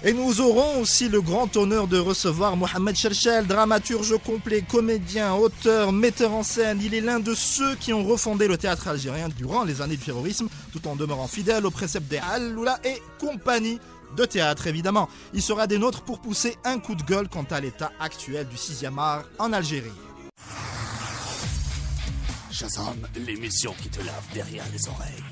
Et nous aurons aussi le grand honneur de recevoir Mohamed Cherchel, dramaturge complet, comédien, auteur, metteur en scène. Il est l'un de ceux qui ont refondé le théâtre algérien durant les années du terrorisme, tout en demeurant fidèle aux préceptes des Alloula et compagnie de théâtre, évidemment. Il sera des nôtres pour pousser un coup de gueule quant à l'état actuel du 6e art en Algérie. Shazam, l'émission qui te lave derrière les oreilles.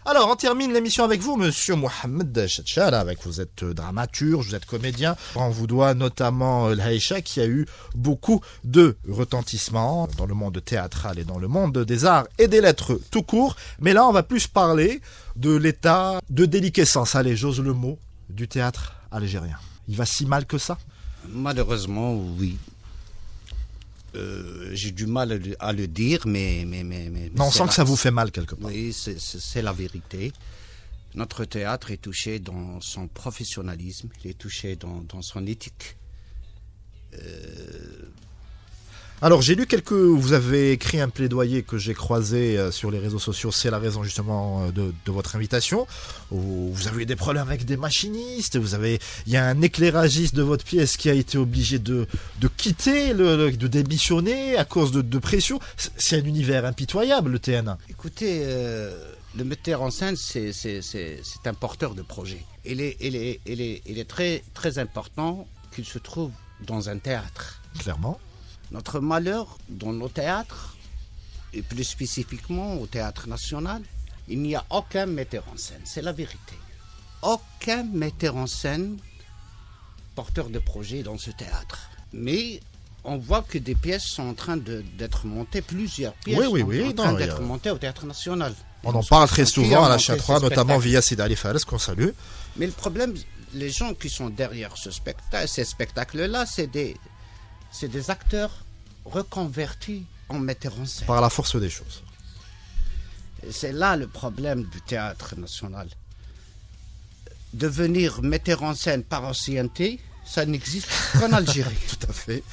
Alors, on termine l'émission avec vous, monsieur Mohamed Cherchel. Vous êtes dramaturge, vous êtes comédien. On vous doit notamment l'Aïcha qui a eu beaucoup de retentissement dans le monde théâtral et dans le monde des arts et des lettres tout court. Mais là, on va plus parler de l'état de déliquescence, allez, j'ose le mot, du théâtre algérien. Il va si mal que ça ? Malheureusement, oui. J'ai du mal à le dire, mais non, on sent que ça vous fait mal quelque part. Oui, c'est la vérité. Notre théâtre est touché dans son professionnalisme, il est touché dans son éthique. Alors, j'ai lu vous avez écrit un plaidoyer que j'ai croisé sur les réseaux sociaux, c'est la raison justement de votre invitation. Vous avez eu des problèmes avec des machinistes, il y a un éclairagiste de votre pièce qui a été obligé de quitter, de démissionner à cause de pression. C'est un univers impitoyable, le TN1. Écoutez, le metteur en scène, c'est un porteur de projet. Il est très, très important qu'il se trouve dans un théâtre. Clairement. Notre malheur dans nos théâtres, et plus spécifiquement au Théâtre National, il n'y a aucun metteur en scène, c'est la vérité. Aucun metteur en scène porteur de projet dans ce théâtre. Mais on voit que des pièces sont en train d'être montées, plusieurs pièces sont en train d'être montées au Théâtre National. On en parle très souvent à la Chat-3, notamment via Sida Ali Fares, qu'on salue. Mais le problème, les gens qui sont derrière ces spectacles-là, c'est des acteurs reconvertis en metteurs en scène. Par la force des choses. Et c'est là le problème du Théâtre National. Devenir metteur en scène par ancienneté, ça n'existe qu'en Algérie. Tout à fait.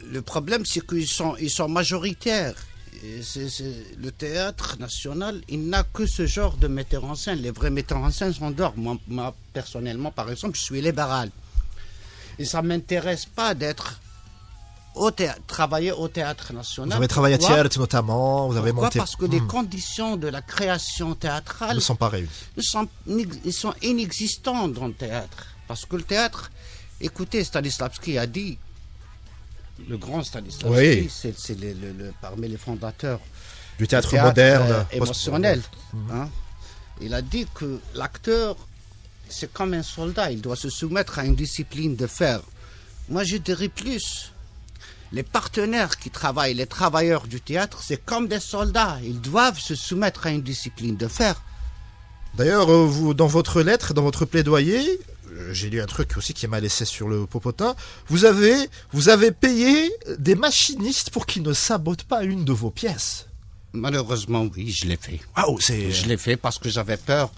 Le problème, c'est qu'ils sont majoritaires. Le Théâtre National, il n'a que ce genre de metteurs en scène. Les vrais metteurs en scène sont dehors. Moi, personnellement, par exemple, je suis libéral. Et ça ne m'intéresse pas travailler au Théâtre National. Vous avez travaillé à Thiers notamment, vous avez monté... Parce que les conditions de la création théâtrale ne sont pas réunies. Ils sont inexistants dans le théâtre. Parce que le théâtre, écoutez, Stanislavski a dit, le grand Stanislavski, c'est parmi les fondateurs du théâtre moderne, émotionnel. Hein? Il a dit que l'acteur, c'est comme un soldat, il doit se soumettre à une discipline de fer. Moi, je dirais plus. Les partenaires qui travaillent, les travailleurs du théâtre, c'est comme des soldats. Ils doivent se soumettre à une discipline de fer. D'ailleurs, vous, dans votre lettre, dans votre plaidoyer, j'ai lu un truc aussi qui m'a laissé sur le popotin. Vous avez payé des machinistes pour qu'ils ne sabotent pas une de vos pièces. Malheureusement, oui, je l'ai fait. Je l'ai fait parce que j'avais peur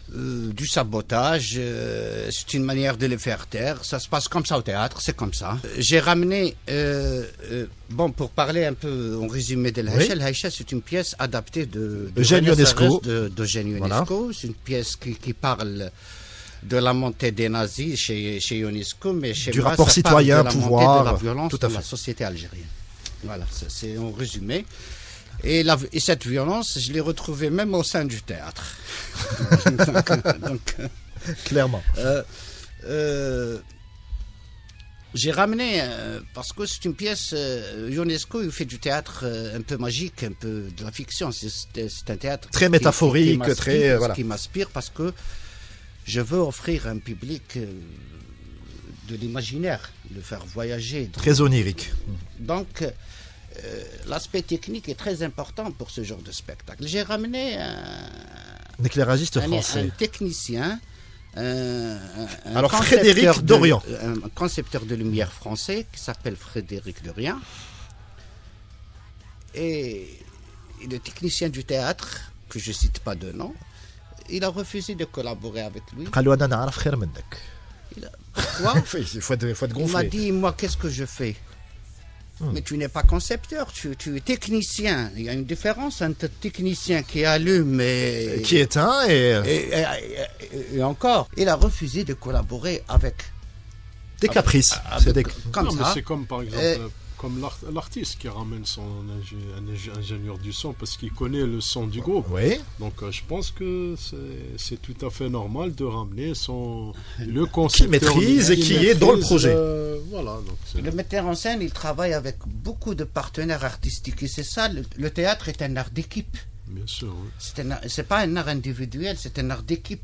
du sabotage. C'est une manière de les faire taire. Ça se passe comme ça au théâtre, c'est comme ça. J'ai ramené, pour parler un peu en résumé de l'Aïcha, l'Aïcha, c'est une pièce adaptée d'Eugène Ionesco. Voilà. C'est une pièce qui parle de la montée des nazis chez Ionesco, mais chez du moi, rapport ça citoyen, parle de la pouvoir, montée de la violence de la société algérienne. Voilà, c'est en résumé. Et cette violence, je l'ai retrouvée même au sein du théâtre. donc, clairement. J'ai ramené, parce que c'est une pièce, Ionesco, il fait du théâtre un peu magique, un peu de la fiction. C'est un théâtre très métaphorique, qui m'inspire parce que je veux offrir un public de l'imaginaire, le faire voyager. Très onirique. Donc, l'aspect technique est très important pour ce genre de spectacle. J'ai ramené un éclairagiste français, un technicien, alors Frédéric Dorian, un concepteur de lumière français qui s'appelle Frédéric Dorian, et le technicien du théâtre, que je ne cite pas de nom, il a refusé de collaborer avec lui. Pourquoi? Il m'a dit, moi, qu'est-ce que je fais? Mais tu n'es pas concepteur, tu es technicien. Il y a une différence entre technicien qui allume et... Qui éteint et encore. Il a refusé de collaborer avec... Des caprices. Comme non, ça. mais c'est comme par exemple... Comme l'artiste qui ramène un ingénieur du son parce qu'il connaît le son du groupe. Oui. Donc je pense que c'est tout à fait normal de ramener le concepteur qui maîtrise et qui est dans le projet. Voilà, donc le metteur en scène, il travaille avec beaucoup de partenaires artistiques et c'est ça, le théâtre est un art d'équipe. Bien sûr, oui. C'est pas un art individuel, c'est un art d'équipe.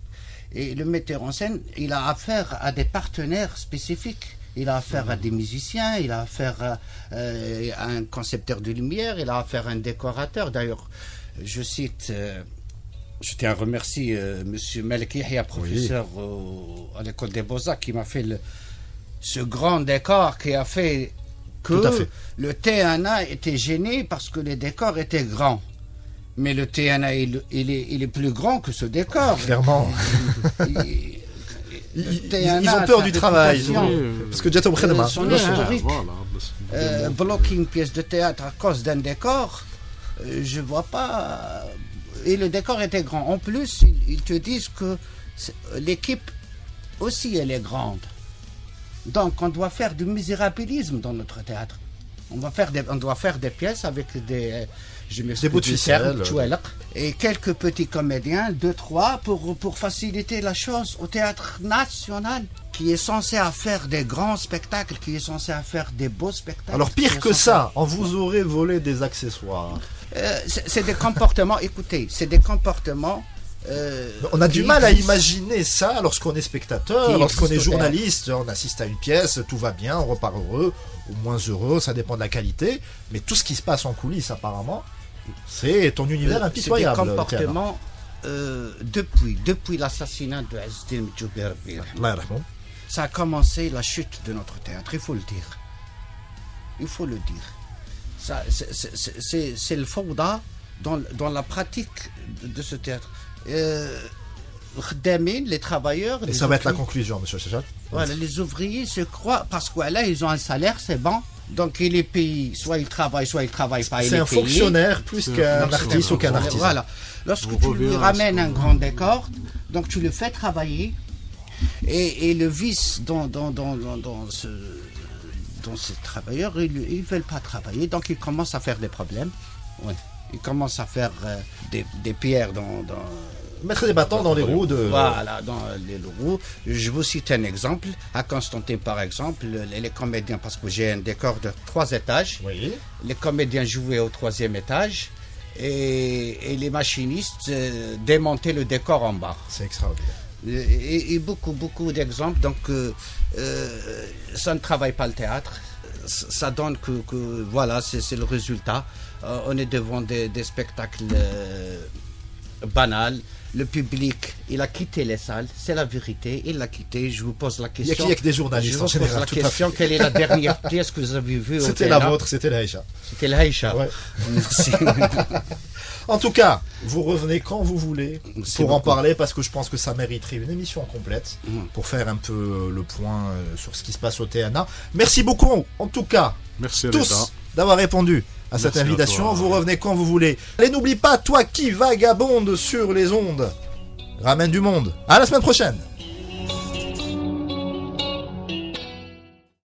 Et le metteur en scène, il a affaire à des partenaires spécifiques. Il a affaire à des musiciens, il a affaire à un concepteur de lumière, il a affaire à un décorateur. D'ailleurs, je cite, je tiens à remercier M. Malek Yahya, professeur à l'école des Beaux-Arts, qui m'a fait ce grand décor qui a fait que le TNA était gêné parce que les décors étaient grands. Mais le TNA, il est plus grand que ce décor. Clairement. Ils ont peur du travail. Parce que déjà, son historique, bloquer une pièce de théâtre à cause d'un décor, je vois pas. Et le décor était grand. En plus, ils te disent que l'équipe aussi, elle est grande. Donc, on doit faire du misérabilisme dans notre théâtre. On doit faire des pièces avec des bouts de ficelle, et quelques petits comédiens, 2-3, pour faciliter la chose au théâtre national, qui est censé faire des grands spectacles, qui est censé faire des beaux spectacles. Alors pire que ça, on vous aurait volé des accessoires. C'est des comportements, écoutez, c'est des comportements... on a du mal à imaginer ça lorsqu'on est spectateur, lorsqu'on est journaliste, on assiste à une pièce, tout va bien, on repart heureux, ou moins heureux, ça dépend de la qualité, mais tout ce qui se passe en coulisses apparemment, c'est ton univers impitoyable. C'est des comportements depuis l'assassinat de Azzdin Djouberbir. Ça a commencé la chute de notre théâtre, il faut le dire. Il faut le dire. C'est le fauda dans la pratique de ce théâtre. Les travailleurs... Et ça va être la conclusion, monsieur Chachal. Voilà, les ouvriers se croient, parce que là, ils ont un salaire, c'est bon. Donc, il est payé, soit il travaille pas. C'est un fonctionnaire plus qu'un artiste ou qu'un artisan. Voilà. Lorsque tu lui ramènes un grand décor, donc tu le fais travailler, et le vice dans ces travailleurs, ils ne veulent pas travailler, donc ils commencent à faire des problèmes. Ouais. Ils commencent à faire des pierres mettre des bâtons dans les roues de... Voilà, dans les roues. Je vous cite un exemple. À Constantin, par exemple, les comédiens, parce que j'ai un décor de 3 étages, oui. Les comédiens jouaient au 3e étage et les machinistes démontaient le décor en bas. C'est extraordinaire. Et beaucoup d'exemples. Donc, ça ne travaille pas le théâtre. Ça donne que voilà, c'est le résultat. On est devant des spectacles banals. Le public, il a quitté les salles, c'est la vérité, il l'a quitté. Je vous pose la question. Il y a que des journalistes. Je vous pose la question, quelle est la dernière pièce que vous avez vue au C'était la vôtre, c'était la Haïcha. C'était la Haïcha. Ouais. Merci. En tout cas, vous revenez quand vous voulez pour en parler, parce que je pense que ça mériterait une émission complète pour faire un peu le point sur ce qui se passe au TNA. Merci beaucoup, en tout cas, merci tous d'avoir répondu à cette invitation. Vous revenez quand vous voulez. Et n'oublie pas, toi qui vagabondes sur les ondes, ramène du monde. À la semaine prochaine.